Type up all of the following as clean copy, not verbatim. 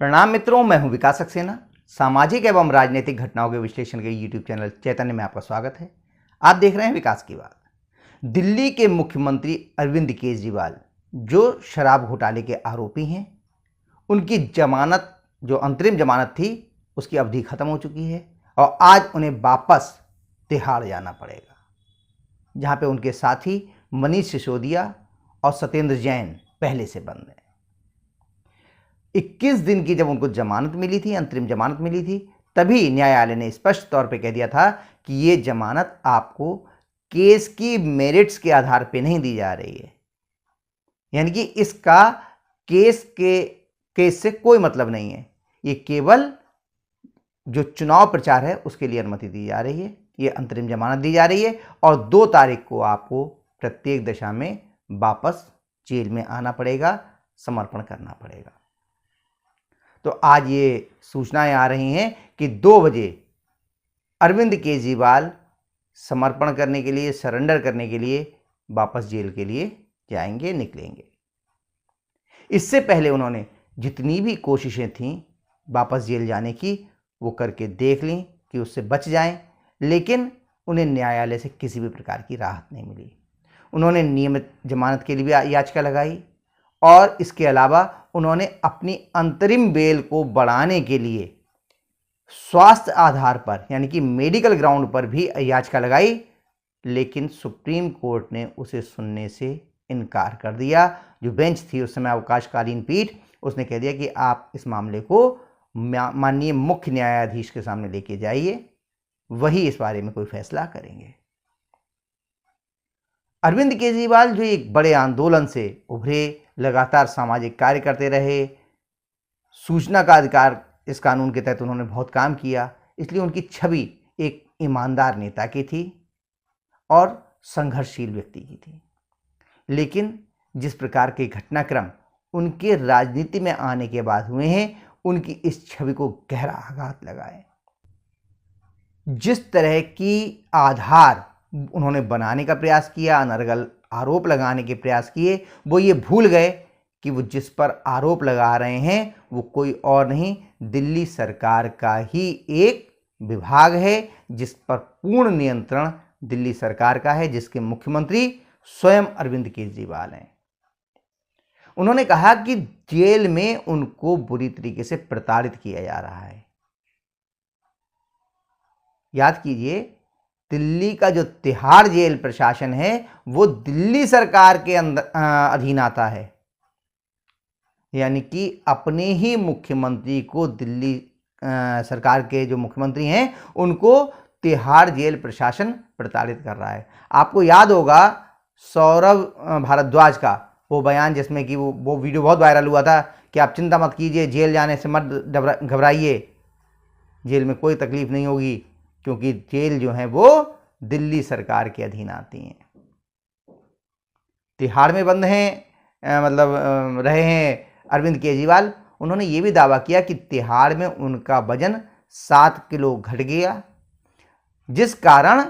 प्रणाम मित्रों, मैं हूं विकास सक्सेना। सामाजिक एवं राजनीतिक घटनाओं के विश्लेषण के यूट्यूब चैनल चैतन्य में आपका स्वागत है। आप देख रहे हैं विकास की बात। दिल्ली के मुख्यमंत्री अरविंद केजरीवाल जो शराब घोटाले के आरोपी हैं, उनकी जमानत जो अंतरिम जमानत थी उसकी अवधि खत्म हो चुकी है और आज उन्हें वापस तिहाड़ जाना पड़ेगा, जहां पे उनके साथी मनीष सिसोदिया और सत्येंद्र जैन पहले से बंद हैं। 21 दिन की जब उनको जमानत मिली थी, अंतरिम जमानत मिली थी, तभी न्यायालय ने स्पष्ट तौर पे कह दिया था कि ये जमानत आपको केस की मेरिट्स के आधार पे नहीं दी जा रही है, यानी कि इसका केस से कोई मतलब नहीं है। ये केवल जो चुनाव प्रचार है उसके लिए अनुमति दी जा रही है, ये अंतरिम जमानत दी जा रही है और 2 तारीख को आपको प्रत्येक दशा में वापस जेल में आना पड़ेगा, समर्पण करना पड़ेगा। तो आज ये सूचनाएं आ रही हैं कि 2 बजे अरविंद केजरीवाल समर्पण करने के लिए, सरेंडर करने के लिए वापस जेल के लिए जाएंगे, निकलेंगे। इससे पहले उन्होंने जितनी भी कोशिशें थीं वापस जेल जाने की, वो करके देख लीं कि उससे बच जाएं, लेकिन उन्हें न्यायालय से किसी भी प्रकार की राहत नहीं मिली। उन्होंने नियमित जमानत के लिए भी याचिका लगाई और इसके अलावा उन्होंने अपनी अंतरिम बेल को बढ़ाने के लिए स्वास्थ्य आधार पर, यानी कि मेडिकल ग्राउंड पर भी याचिका लगाई, लेकिन सुप्रीम कोर्ट ने उसे सुनने से इनकार कर दिया। जो बेंच थी उस समय, अवकाशकालीन पीठ, उसने कह दिया कि आप इस मामले को माननीय मुख्य न्यायाधीश के सामने लेके जाइए, वही इस बारे में कोई फैसला करेंगे। अरविंद केजरीवाल जो एक बड़े आंदोलन से उभरे, लगातार सामाजिक कार्य करते रहे, सूचना का अधिकार इस कानून के तहत उन्होंने बहुत काम किया, इसलिए उनकी छवि एक ईमानदार नेता की थी और संघर्षशील व्यक्ति की थी। लेकिन जिस प्रकार के घटनाक्रम उनके राजनीति में आने के बाद हुए हैं, उनकी इस छवि को गहरा आघात लगा है। जिस तरह की आधार उन्होंने बनाने का प्रयास किया, अनर्गल आरोप लगाने के प्रयास किए, वो ये भूल गए कि वो जिस पर आरोप लगा रहे हैं वो कोई और नहीं, दिल्ली सरकार का ही एक विभाग है, जिस पर पूर्ण नियंत्रण दिल्ली सरकार का है, जिसके मुख्यमंत्री स्वयं अरविंद केजरीवाल हैं। उन्होंने कहा कि जेल में उनको बुरी तरीके से प्रताड़ित किया जा रहा है। याद कीजिए, दिल्ली का जो तिहाड़ जेल प्रशासन है वो दिल्ली सरकार के अधीन आता है, यानी कि अपने ही मुख्यमंत्री को दिल्ली सरकार के जो मुख्यमंत्री हैं उनको तिहाड़ जेल प्रशासन प्रताड़ित कर रहा है। आपको याद होगा सौरभ भारद्वाज का वो बयान, जिसमें कि वो वीडियो बहुत वायरल हुआ था कि आप चिंता मत कीजिए, जेल जाने से मत घबराइए, जेल में कोई तकलीफ नहीं होगी, क्योंकि जेल जो है वो दिल्ली सरकार के अधीन आती हैं। तिहाड़ में बंद हैं, रहे हैं अरविंद केजरीवाल। उन्होंने ये भी दावा किया कि तिहाड़ में उनका वजन 7 किलो घट गया, जिस कारण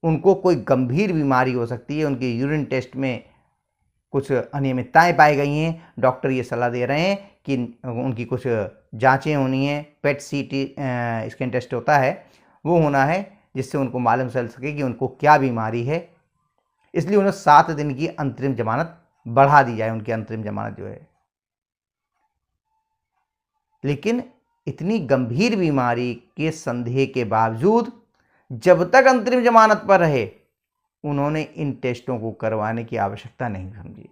उनको कोई गंभीर बीमारी हो सकती है। उनके यूरिन टेस्ट में कुछ अनियमितताएं पाई गई हैं। डॉक्टर ये सलाह दे रहे हैं कि उनकी कुछ जांचें होनी है, पेट सीटी स्कैन टेस्ट होता है, वो होना है, जिससे उनको मालूम चल सके कि उनको क्या बीमारी है। इसलिए उन्हें 7 दिन की अंतरिम जमानत बढ़ा दी जाए, उनकी अंतरिम जमानत जो है। लेकिन इतनी गंभीर बीमारी के संदेह के बावजूद जब तक अंतरिम जमानत पर रहे, उन्होंने इन टेस्टों को करवाने की आवश्यकता नहीं समझी।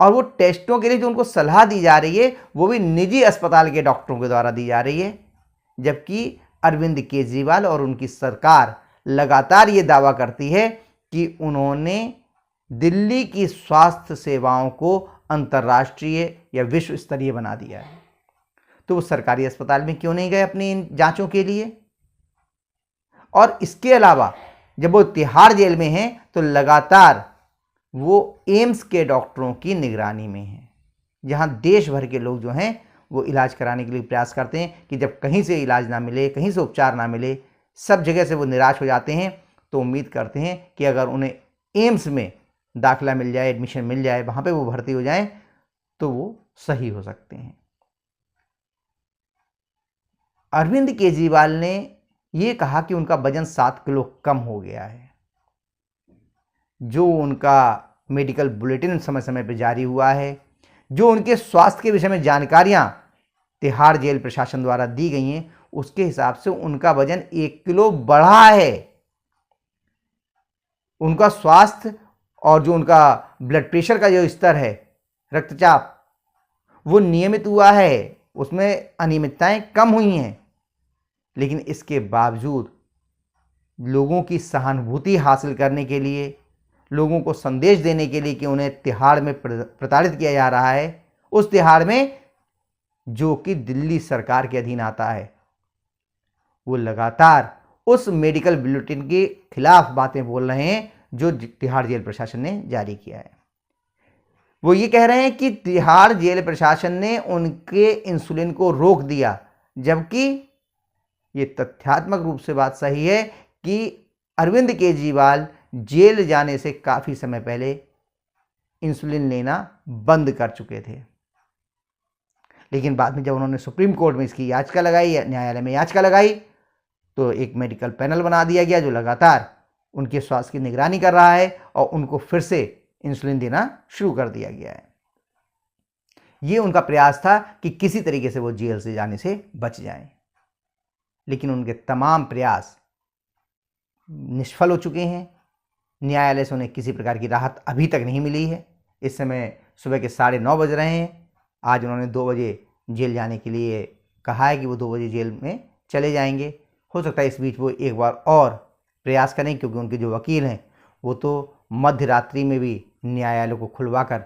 और वो टेस्टों के लिए जो उनको सलाह दी जा रही है वो भी निजी अस्पताल के डॉक्टरों के द्वारा दी जा रही है, जबकि अरविंद केजरीवाल और उनकी सरकार लगातार ये दावा करती है कि उन्होंने दिल्ली की स्वास्थ्य सेवाओं को अंतर्राष्ट्रीय या विश्व स्तरीय बना दिया है। तो वो सरकारी अस्पताल में क्यों नहीं गए अपनी इन जांचों के लिए? और इसके अलावा जब वो तिहाड़ जेल में हैं तो लगातार वो एम्स के डॉक्टरों की निगरानी में हैं, जहां देश भर के लोग जो हैं वो इलाज कराने के लिए प्रयास करते हैं कि जब कहीं से इलाज ना मिले, कहीं से उपचार ना मिले, सब जगह से वो निराश हो जाते हैं। तो उम्मीद करते हैं कि अगर उन्हें एम्स में दाखिला मिल जाए, एडमिशन मिल जाए, वहाँ पे वो भर्ती हो जाएं, तो वो सही हो सकते हैं। अरविंद केजरीवाल ने ये कहा कि उनका वजन 7 किलो कम हो गया है। जो उनका मेडिकल बुलेटिन समय समय पर जारी हुआ है, जो उनके स्वास्थ्य के विषय में जानकारियां तिहाड़ जेल प्रशासन द्वारा दी गई हैं, उसके हिसाब से उनका वजन 1 किलो बढ़ा है। उनका स्वास्थ्य और जो उनका ब्लड प्रेशर का जो स्तर है, रक्तचाप, वो नियमित हुआ है, उसमें अनियमितताएं कम हुई हैं। लेकिन इसके बावजूद लोगों की सहानुभूति हासिल करने के लिए, लोगों को संदेश देने के लिए कि उन्हें तिहाड़ में प्रताड़ित किया जा रहा है, उस तिहाड़ में जो कि दिल्ली सरकार के अधीन आता है, वो लगातार उस मेडिकल बुलेटिन के खिलाफ बातें बोल रहे हैं जो तिहाड़ जेल प्रशासन ने जारी किया है। वो ये कह रहे हैं कि तिहाड़ जेल प्रशासन ने उनके इंसुलिन को रोक दिया, जबकि ये तथ्यात्मक रूप से बात सही है कि अरविंद केजरीवाल जेल जाने से काफ़ी समय पहले इंसुलिन लेना बंद कर चुके थे। लेकिन बाद में जब उन्होंने सुप्रीम कोर्ट में इसकी याचिका लगाई, न्यायालय में याचिका लगाई, तो एक मेडिकल पैनल बना दिया गया जो लगातार उनके स्वास्थ्य की निगरानी कर रहा है और उनको फिर से इंसुलिन देना शुरू कर दिया गया है। ये उनका प्रयास था कि किसी तरीके से वो जेल से जाने से बच जाएं। लेकिन उनके तमाम प्रयास निष्फल हो चुके हैं। न्यायालय से उन्हें किसी प्रकार की राहत अभी तक नहीं मिली है। इस समय सुबह के 9:30 बज रहे हैं। आज उन्होंने 2 बजे जेल जाने के लिए कहा है कि वो 2 बजे जेल में चले जाएंगे। हो सकता है इस बीच वो एक बार और प्रयास करें, क्योंकि उनके जो वकील हैं वो तो मध्य रात्रि में भी न्यायालय को खुलवा कर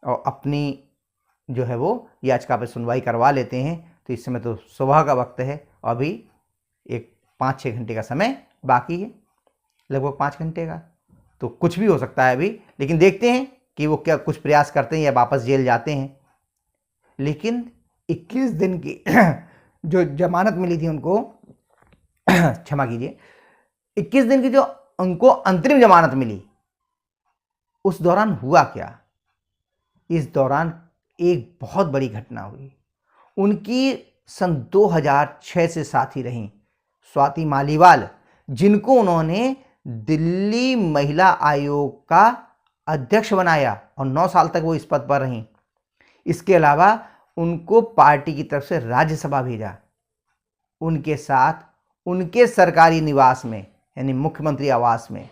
और अपनी जो है वो याचिका पर सुनवाई करवा लेते हैं। तो इस समय तो सुबह का वक्त है, अभी एक 5-6 घंटे का समय बाकी है, लगभग 5 घंटे का, तो कुछ भी हो सकता है अभी। लेकिन देखते हैं कि वो क्या कुछ प्रयास करते हैं या वापस जेल जाते हैं। लेकिन 21 दिन की जो जमानत मिली थी उनको क्षमा कीजिए, 21 दिन की जो उनको अंतरिम जमानत मिली, उस दौरान हुआ क्या? इस दौरान एक बहुत बड़ी घटना हुई। उनकी सन 2006 से साथी रहीं स्वाति मालीवाल, जिनको उन्होंने दिल्ली महिला आयोग का अध्यक्ष बनाया और 9 साल तक वो इस पद पर रहीं। इसके अलावा उनको पार्टी की तरफ से राज्यसभा भेजा। उनके साथ उनके सरकारी निवास में, यानी मुख्यमंत्री आवास में,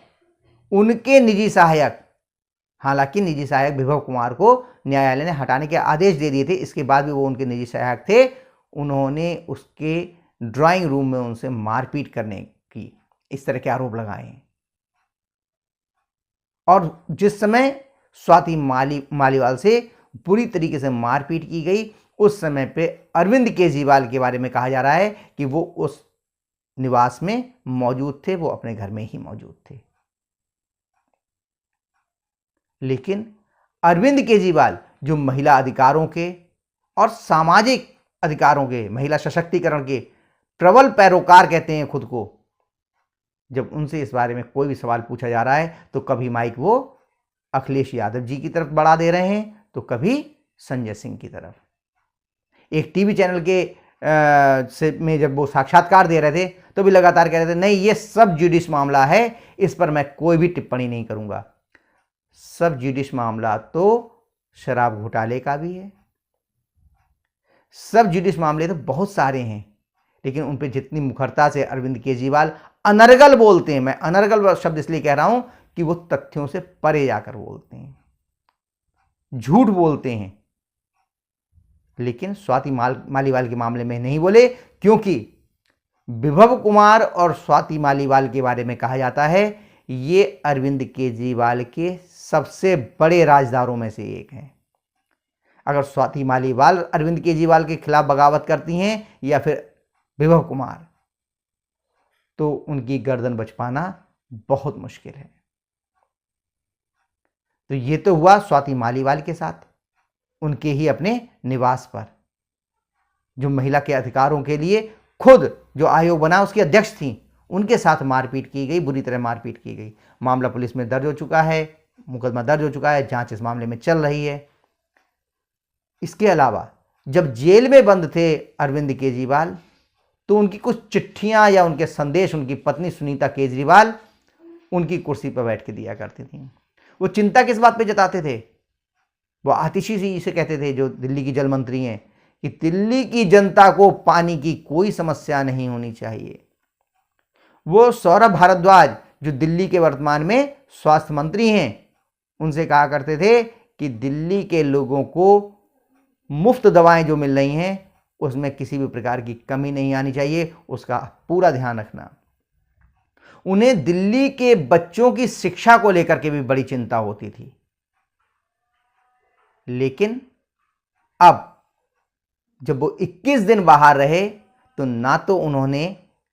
उनके निजी सहायक, हालांकि निजी सहायक विभव कुमार को न्यायालय ने हटाने के आदेश दे दिए थे, इसके बाद भी वो उनके निजी सहायक थे, उन्होंने उसके ड्राइंग रूम में उनसे मारपीट करने की इस तरह के आरोप लगाए हैं। और जिस समय स्वाति मालीवाल से बुरी तरीके से मारपीट की गई, उस समय पे अरविंद केजरीवाल के बारे में कहा जा रहा है कि वो उस निवास में मौजूद थे, वो अपने घर में ही मौजूद थे। लेकिन अरविंद केजरीवाल जो महिला अधिकारों के और सामाजिक अधिकारों के, महिला सशक्तिकरण के प्रबल पैरोकार कहते हैं खुद को, जब उनसे इस बारे में कोई भी सवाल पूछा जा रहा है तो कभी माइक वो अखिलेश यादव जी की तरफ बढ़ा दे रहे हैं, तो कभी संजय सिंह की तरफ। एक टीवी चैनल के में जब वो साक्षात्कार दे रहे थे तो भी लगातार कह रहे थे, नहीं ये सब जुडिश मामला है, इस पर मैं कोई भी टिप्पणी नहीं करूंगा। सब जुडिश मामला तो शराब घोटाले का भी है, सब जुडिश मामले तो बहुत सारे हैं, लेकिन उन पर जितनी मुखरता से अरविंद केजरीवाल अनर्गल बोलते हैं, मैं अनर्गल शब्द इसलिए कह रहा हूं कि वो तथ्यों से परे जाकर बोलते हैं, झूठ बोलते हैं। लेकिन स्वाति मालीवाल के मामले में नहीं बोले, क्योंकि विभव कुमार और स्वाति मालीवाल के बारे में कहा जाता है ये अरविंद केजरीवाल के सबसे बड़े राजदारों में से एक हैं। अगर स्वाति मालीवाल अरविंद केजरीवाल के खिलाफ बगावत करती हैं या फिर विभव कुमार, तो उनकी गर्दन बच पाना बहुत मुश्किल है। तो ये तो हुआ स्वाति मालीवाल के साथ, उनके ही अपने निवास पर, जो महिला के अधिकारों के लिए खुद जो आयोग बना उसकी अध्यक्ष थी, उनके साथ मारपीट की गई, बुरी तरह मारपीट की गई। मामला पुलिस में दर्ज हो चुका है, मुकदमा दर्ज हो चुका है, जांच इस मामले में चल रही है। इसके अलावा जब जेल में बंद थे अरविंद केजरीवाल, तो उनकी कुछ चिट्ठियां या उनके संदेश उनकी पत्नी सुनीता केजरीवाल उनकी कुर्सी पर बैठ के दिया करती थी। वो चिंता किस बात पे जताते थे? वो आतिशी जी से कहते थे, जो दिल्ली की जल मंत्री हैं, कि दिल्ली की जनता को पानी की कोई समस्या नहीं होनी चाहिए। वो सौरभ भारद्वाज, जो दिल्ली के वर्तमान में स्वास्थ्य मंत्री हैं, उनसे कहा करते थे कि दिल्ली के लोगों को मुफ्त दवाएं जो मिल रही हैं उसमें किसी भी प्रकार की कमी नहीं आनी चाहिए, उसका पूरा ध्यान रखना। उन्हें दिल्ली के बच्चों की शिक्षा को लेकर के भी बड़ी चिंता होती थी। लेकिन अब जब वो 21 दिन बाहर रहे तो ना तो उन्होंने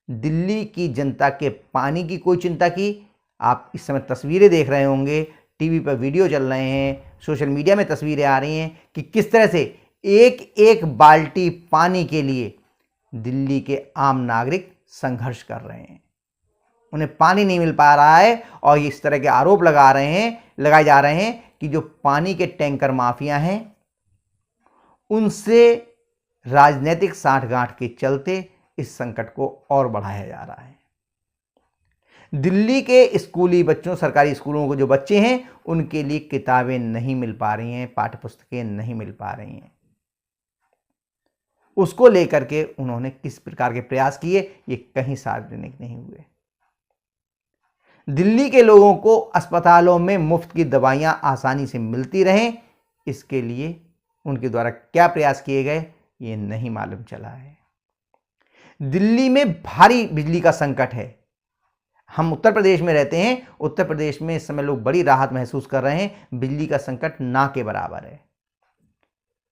दिल्ली की जनता के पानी की कोई चिंता की। आप इस समय तस्वीरें देख रहे होंगे, टीवी पर वीडियो चल रहे हैं, सोशल मीडिया में तस्वीरें आ रही हैं कि किस तरह से एक एक बाल्टी पानी के लिए दिल्ली के आम नागरिक संघर्ष कर रहे हैं। उन्हें पानी नहीं मिल पा रहा है और इस तरह के आरोप लगाए जा रहे हैं कि जो पानी के टैंकर माफिया हैं उनसे राजनीतिक साठगांठ के चलते इस संकट को और बढ़ाया जा रहा है। दिल्ली के स्कूली बच्चों, सरकारी स्कूलों के जो बच्चे हैं, उनके लिए किताबें नहीं मिल पा रही हैं, पाठ्य पुस्तकें नहीं मिल पा रही हैं। उसको लेकर के उन्होंने किस प्रकार के प्रयास किए, ये कहीं सार्वजनिक नहीं हुए। दिल्ली के लोगों को अस्पतालों में मुफ्त की दवाइयां आसानी से मिलती रहें, इसके लिए उनके द्वारा क्या प्रयास किए गए, ये नहीं मालूम चला है। दिल्ली में भारी बिजली का संकट है। हम उत्तर प्रदेश में रहते हैं, उत्तर प्रदेश में इस समय लोग बड़ी राहत महसूस कर रहे हैं। बिजली का संकट ना के बराबर है।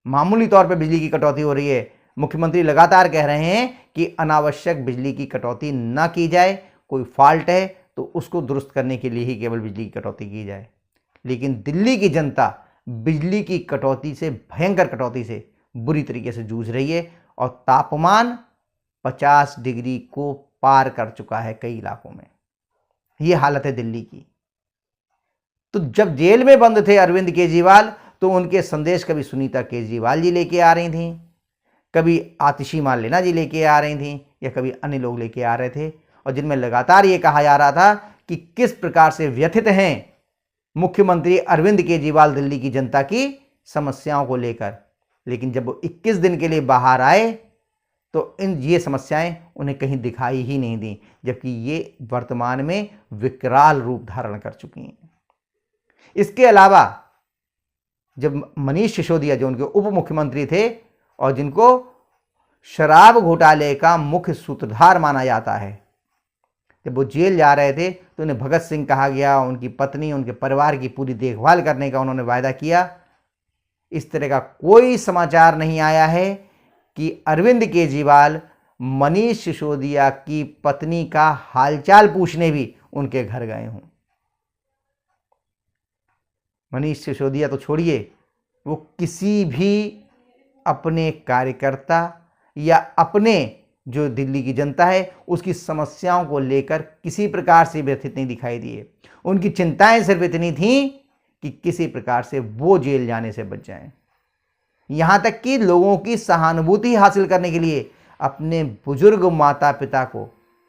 मामूली तौर पर बिजली की कटौती हो रही है। मुख्यमंत्री लगातार कह रहे हैं कि अनावश्यक बिजली की कटौती ना की जाए, कोई फॉल्ट है तो उसको दुरुस्त करने के लिए ही केवल बिजली की कटौती की जाए। लेकिन दिल्ली की जनता बिजली की कटौती से, भयंकर कटौती से बुरी तरीके से जूझ रही है और तापमान 50 डिग्री को पार कर चुका है कई इलाकों में। यह हालत है दिल्ली की। तो जब जेल में बंद थे अरविंद केजरीवाल, तो उनके संदेश कभी सुनीता केजरीवाल जी लेके आ रही थी, कभी आतिशी मार्लेना जी लेके आ रही थी, या कभी अन्य लोग लेके आ रहे थे, और जिनमें लगातार ये कहा जा रहा था कि किस प्रकार से व्यथित हैं मुख्यमंत्री अरविंद केजरीवाल दिल्ली की जनता की समस्याओं को लेकर। लेकिन जब वो 21 दिन के लिए बाहर आए तो ये समस्याएं उन्हें कहीं दिखाई ही नहीं दी, जबकि ये वर्तमान में विकराल रूप धारण कर चुकी हैं। इसके अलावा जब मनीष सिसोदिया, जो उनके उप मुख्यमंत्री थे और जिनको शराब घोटाले का मुख्य सूत्रधार माना जाता है, जब वो जेल जा रहे थे तो उन्हें भगत सिंह कहा गया। उनकी पत्नी, उनके परिवार की पूरी देखभाल करने का उन्होंने वायदा किया। इस तरह का कोई समाचार नहीं आया है कि अरविंद केजरीवाल मनीष सिसोदिया की पत्नी का हालचाल पूछने भी उनके घर गए हों। मनीष सिसोदिया तो छोड़िए, वो किसी भी अपने कार्यकर्ता या अपने जो दिल्ली की जनता है उसकी समस्याओं को लेकर किसी प्रकार से व्यथित नहीं दिखाई दिए। उनकी चिंताएं सिर्फ इतनी थीं कि किसी प्रकार से वो जेल जाने से बच जाएं। यहां तक कि लोगों की सहानुभूति हासिल करने के लिए अपने बुजुर्ग माता पिता को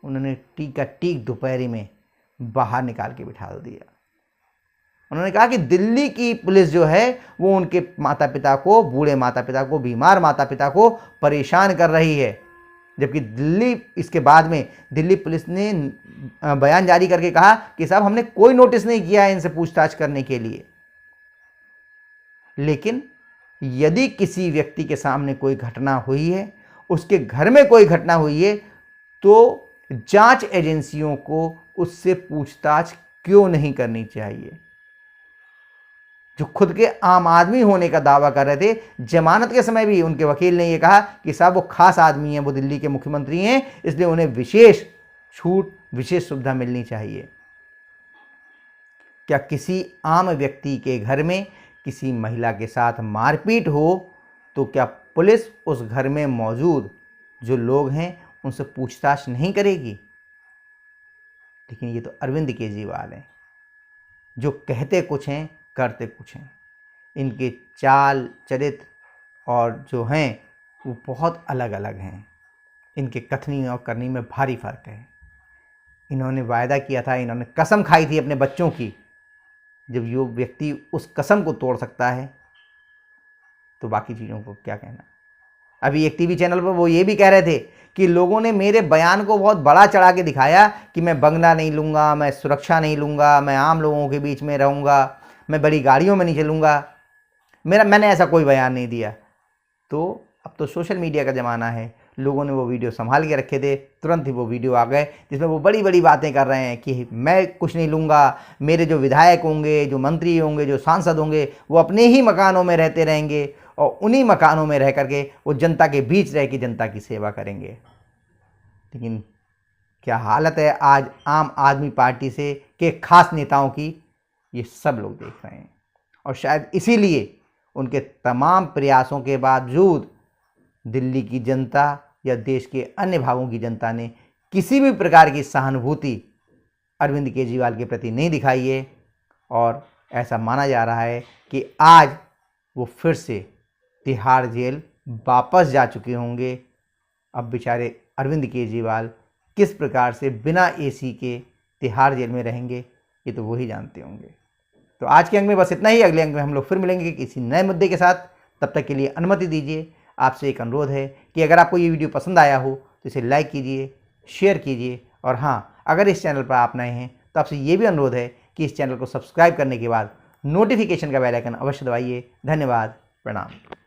उन्होंने टीका टीक दोपहरी में बाहर निकाल के बिठा दिया। उन्होंने कहा कि दिल्ली की पुलिस जो है वो उनके माता पिता को, बूढ़े माता पिता को, बीमार माता पिता को परेशान कर रही है। जबकि इसके बाद में दिल्ली पुलिस ने बयान जारी करके कहा कि साहब, हमने कोई नोटिस नहीं किया है इनसे पूछताछ करने के लिए। लेकिन यदि किसी व्यक्ति के सामने कोई घटना हुई है, उसके घर में कोई घटना हुई है, तो जांच एजेंसियों को उससे पूछताछ क्यों नहीं करनी चाहिए? जो खुद के आम आदमी होने का दावा कर रहे थे, जमानत के समय भी उनके वकील ने यह कहा कि साहब वो खास आदमी हैं, वो दिल्ली के मुख्यमंत्री हैं, इसलिए उन्हें विशेष छूट, विशेष सुविधा मिलनी चाहिए। क्या किसी आम व्यक्ति के घर में किसी महिला के साथ मारपीट हो तो क्या पुलिस उस घर में मौजूद जो लोग हैं उनसे पूछताछ नहीं करेगी? लेकिन ये तो अरविंद केजरीवाल हैं, जो कहते कुछ हैं करते कुछ हैं। इनके चाल चरित्र और जो हैं वो बहुत अलग अलग हैं। इनके कथनी और करनी में भारी फर्क है। इन्होंने वायदा किया था, इन्होंने कसम खाई थी अपने बच्चों की। जब यो व्यक्ति उस कसम को तोड़ सकता है तो बाकी चीज़ों को क्या कहना। अभी एक टीवी चैनल पर वो ये भी कह रहे थे कि लोगों ने मेरे बयान को बहुत बड़ा चढ़ा के दिखाया कि मैं बंगला नहीं लूँगा, मैं सुरक्षा नहीं लूँगा, मैं आम लोगों के बीच में रहूँगा, मैं बड़ी गाड़ियों में नहीं चलूँगा। मैंने ऐसा कोई बयान नहीं दिया। तो अब तो सोशल मीडिया का ज़माना है, लोगों ने वो वीडियो संभाल के रखे थे, तुरंत ही वो वीडियो आ गए जिसमें वो बड़ी बड़ी बातें कर रहे हैं कि मैं कुछ नहीं लूँगा, मेरे जो विधायक होंगे, जो मंत्री होंगे, जो सांसद होंगे, वो अपने ही मकानों में रहते रहेंगे और उन्हीं मकानों में रह करके वो जनता के बीच रह के जनता की सेवा करेंगे। लेकिन क्या हालत है आज आम आदमी पार्टी से के खास नेताओं की, ये सब लोग देख रहे हैं। और शायद इसीलिए उनके तमाम प्रयासों के बावजूद दिल्ली की जनता या देश के अन्य भागों की जनता ने किसी भी प्रकार की सहानुभूति अरविंद केजरीवाल के प्रति नहीं दिखाई है। और ऐसा माना जा रहा है कि आज वो फिर से तिहाड़ जेल वापस जा चुके होंगे। अब बेचारे अरविंद केजरीवाल किस प्रकार से बिना एसी के तिहाड़ जेल में रहेंगे, ये तो वही जानते होंगे। तो आज के अंक में बस इतना ही। अगले अंक में हम लोग फिर मिलेंगे किसी नए मुद्दे के साथ। तब तक के लिए अनुमति दीजिए। आपसे एक अनुरोध है कि अगर आपको ये वीडियो पसंद आया हो तो इसे लाइक कीजिए, शेयर कीजिए। और हाँ, अगर इस चैनल पर आप नए हैं तो आपसे ये भी अनुरोध है कि इस चैनल को सब्सक्राइब करने के बाद नोटिफिकेशन का बेल आइकन अवश्य दबाइए। धन्यवाद, प्रणाम।